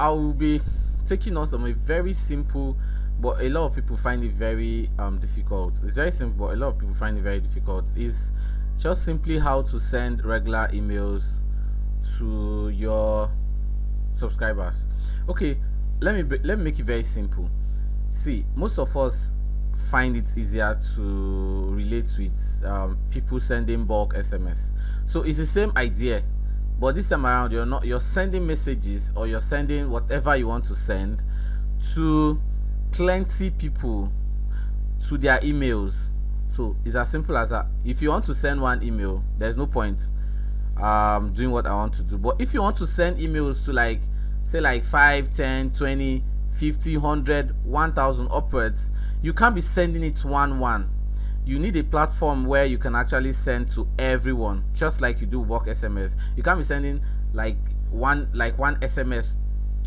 I will be taking us on a very simple, but a lot of people find it very difficult. It's very simple, but a lot of people find it very difficult. Is just simply how to send regular emails to your subscribers. Okay, let me make it very simple. See, most of us find it easier to relate with people sending bulk SMS. So it's the same idea, but this time around you're sending messages, or you're sending whatever you want to send to plenty people to their emails. So it's as simple as that. If you want to send one email, there's no point doing what I want to do. But if you want to send emails to, like, say, like 5, 10, 20, 50, 100, 1000 upwards, you can't be sending it one. You need a platform where you can actually send to everyone, just like you do work SMS. You can't be sending like one SMS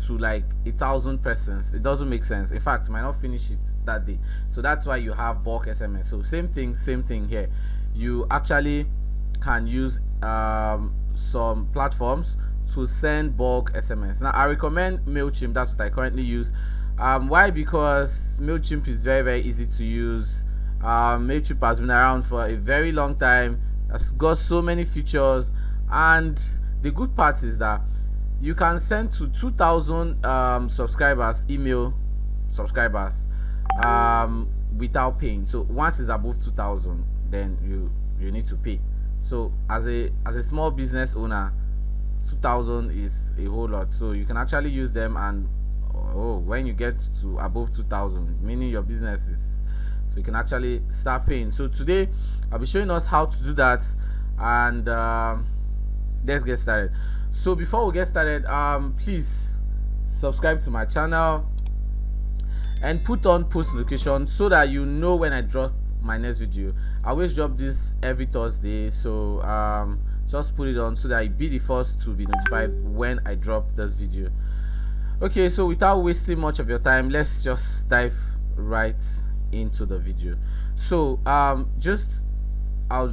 to like 1,000 persons. It doesn't make sense. In fact, you might not finish it that day. So that's why you have bulk SMS. So same thing here. You actually can use some platforms to send bulk SMS. Now I recommend Mailchimp. That's what I currently use. Why? Because Mailchimp is very easy to use. Mailchimp has been around for a very long time. It's got so many features, and the good part is that you can send to 2,000 email subscribers without paying. So once it's above 2,000, then you need to pay. So as a small business owner, 2,000 is a whole lot. So you can actually use them, and when you get to above 2,000, meaning your business is, so you can actually start paying. So today I'll be showing us how to do that, and let's get started. So before we get started, please subscribe to my channel and put on post notification so that you know when I drop my next video. I always drop this every Thursday, so just put it on so that you be the first to be notified when I drop this video. Okay, so without wasting much of your time, let's just dive right into the video. So I'll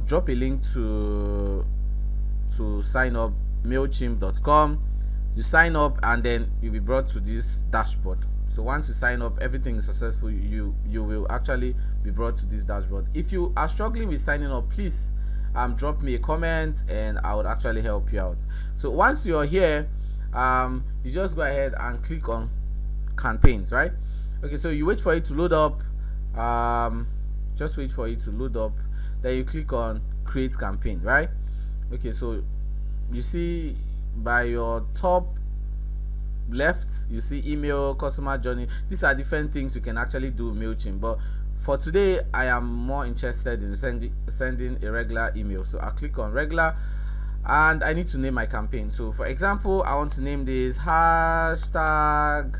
drop a link to sign up, mailchimp.com. You sign up, and then you'll be brought to this dashboard. So once you sign up, everything is successful, you will actually be brought to this dashboard. If you are struggling with signing up, please drop me a comment and I would actually help you out. So once you're here, you just go ahead and click on campaigns, right? Okay, so you wait for it to load up. Just wait for it to load up, then you click on create campaign, right? Okay, so you see by your top left, you see email, customer journey. These are different things you can actually do with Mailchimp, but for today I am more interested in sending a regular email. So I'll click on regular, and I need to name my campaign. So for example, I want to name this hashtag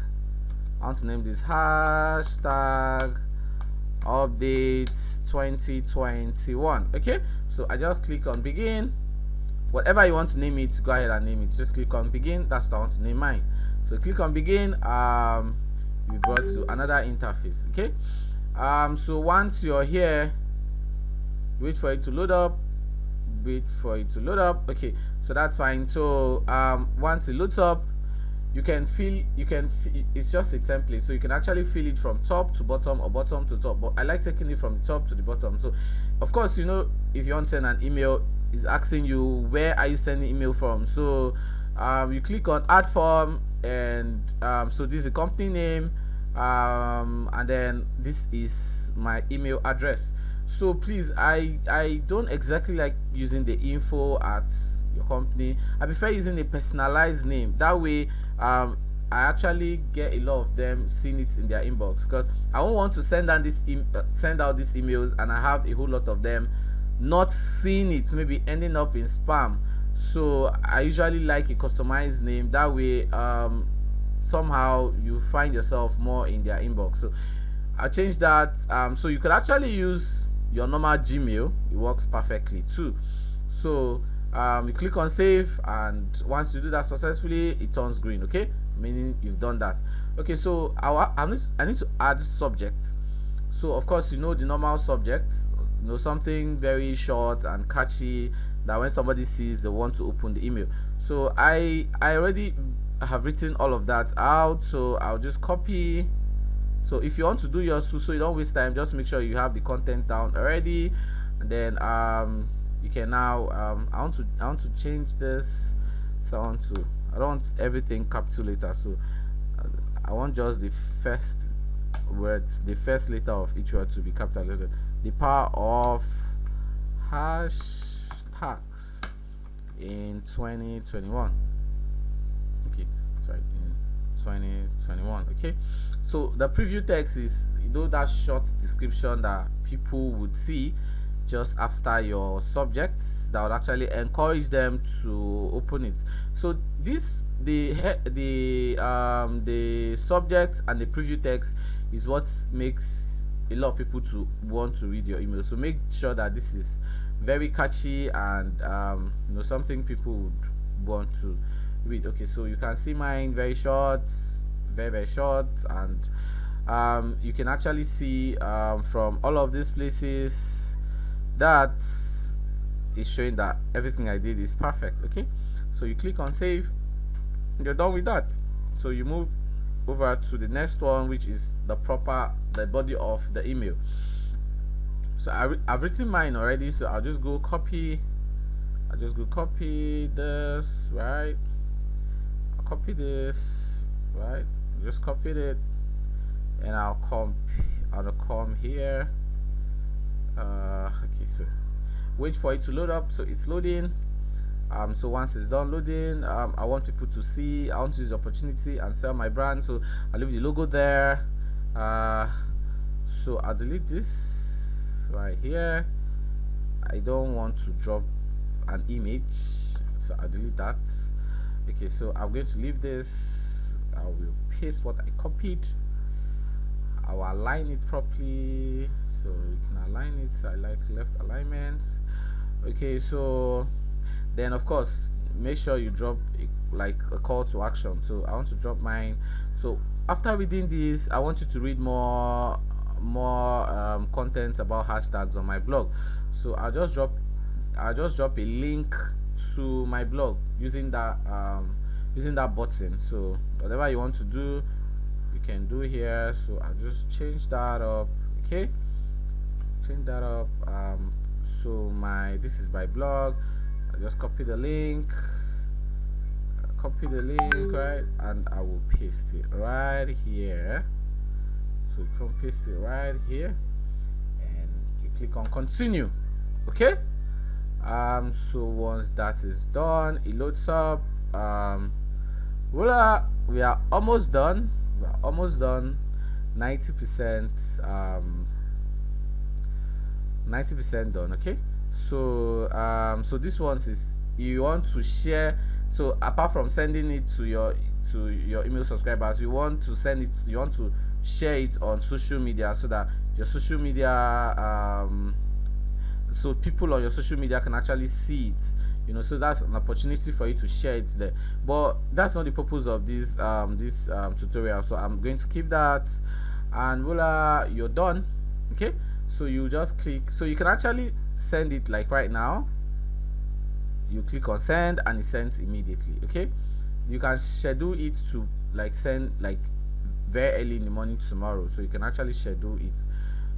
updates 2021. Okay, so I just click on begin. Whatever you want to name it, go ahead and name it. Just click on begin. That's what I want to name mine. So click on begin. You'll be brought to another interface. Okay, so once you're here, wait for it to load up. Okay, so that's fine. So once it loads up, you can fill, it's just a template, so you can actually fill it from top to bottom or bottom to top, but I like taking it from the top to the bottom. So of course, you know, if you want to send an email, it's asking you where are you sending email from. So you click on add form, and so this is a company name, and then this is my email address. So please, I don't exactly like using the info at your company. I prefer using a personalized name. That way I actually get a lot of them seeing it in their inbox, because I don't want to send out these emails and I have a whole lot of them not seeing it, maybe ending up in spam. So I usually like a customized name. That way somehow you find yourself more in their inbox. So I changed that. So you could actually use your normal Gmail. It works perfectly too. So you click on save, and once you do that successfully, it turns green. Okay, meaning you've done that. Okay, so I need to add subject. So of course, you know, the normal subject, you know, something very short and catchy that when somebody sees, they want to open the email. So I already have written all of that out, so I'll just copy. So if you want to do yours too, so you don't waste time, just make sure you have the content down already, and then you can now I want to change this. So I don't want everything capital letter, so I want just the first words, the first letter of each word to be capital letter. The power of hashtags in 2021. Okay, sorry, in 2021. Okay, so the preview text is, you know, that short description that people would see just after your subject that would actually encourage them to open it. So this, the subject and the preview text is what makes a lot of people to want to read your email. So make sure that this is very catchy and you know, something people would want to read. Okay, so you can see mine, very short, very short, and you can actually see from all of these places that is showing that everything I did is perfect. Okay, so you click on save, you're done with that. So you move over to the next one, which is the body of the email. So I've written mine already, so I'll just go copy this, right? I'll copy this, right? Just copied it, and I'll come here. Okay, so wait for it to load up. So it's loading. So once it's done loading, I want people to see, I want to use the opportunity and sell my brand, so I'll leave the logo there. So I'll delete this right here. I don't want to drop an image, so I'll delete that. Okay, so I'm going to leave this. I will paste what I copied. I will align it properly, so you can align it. I like left alignment. Okay, so then of course make sure you drop like a call to action. So I want to drop mine. So after reading this, I want you to read more content about hashtags on my blog. So I'll just drop a link to my blog using that button. So whatever you want to do, you can do here. So I'll just change that up. Okay, change that up. So this is my blog. I just copy the link, right, and I will paste it right here. So you can paste it right here, and you click on continue. Okay, so once that is done, it loads up. Voila, we are almost done. 90% 90% done. Okay, so so this one is, you want to share. So apart from sending it to your email subscribers, you want to share it on social media, so that your social media so people on your social media can actually see it, you know. So that's an opportunity for you to share it there, but that's not the purpose of this tutorial. So I'm going to skip that, and voila, you're done. Okay, so you just click, so you can actually send it like right now. You click on send and it sends immediately. Okay, you can schedule it to like send like very early in the morning tomorrow, so you can actually schedule it.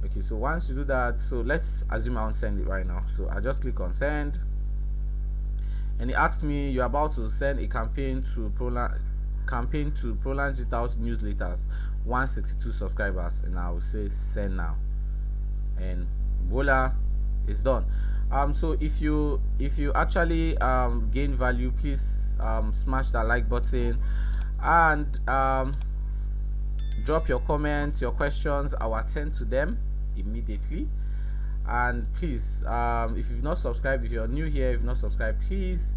Okay, so once you do that, so let's assume I want to send it right now. So I just click on send, and it asks me, you're about to send a campaign to Proland Digital newsletters, 162 subscribers, and I will say send now, and voila, it's done. So if you actually gain value, please smash that like button, and drop your comments, your questions. I will attend to them immediately. And please, if you've not subscribed, if you're new here, if you've not subscribed, please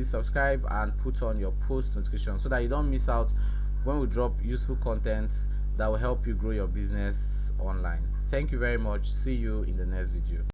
subscribe and put on your post notification, so that you don't miss out when we drop useful content that will help you grow your business online. Thank you very much. See you in the next video.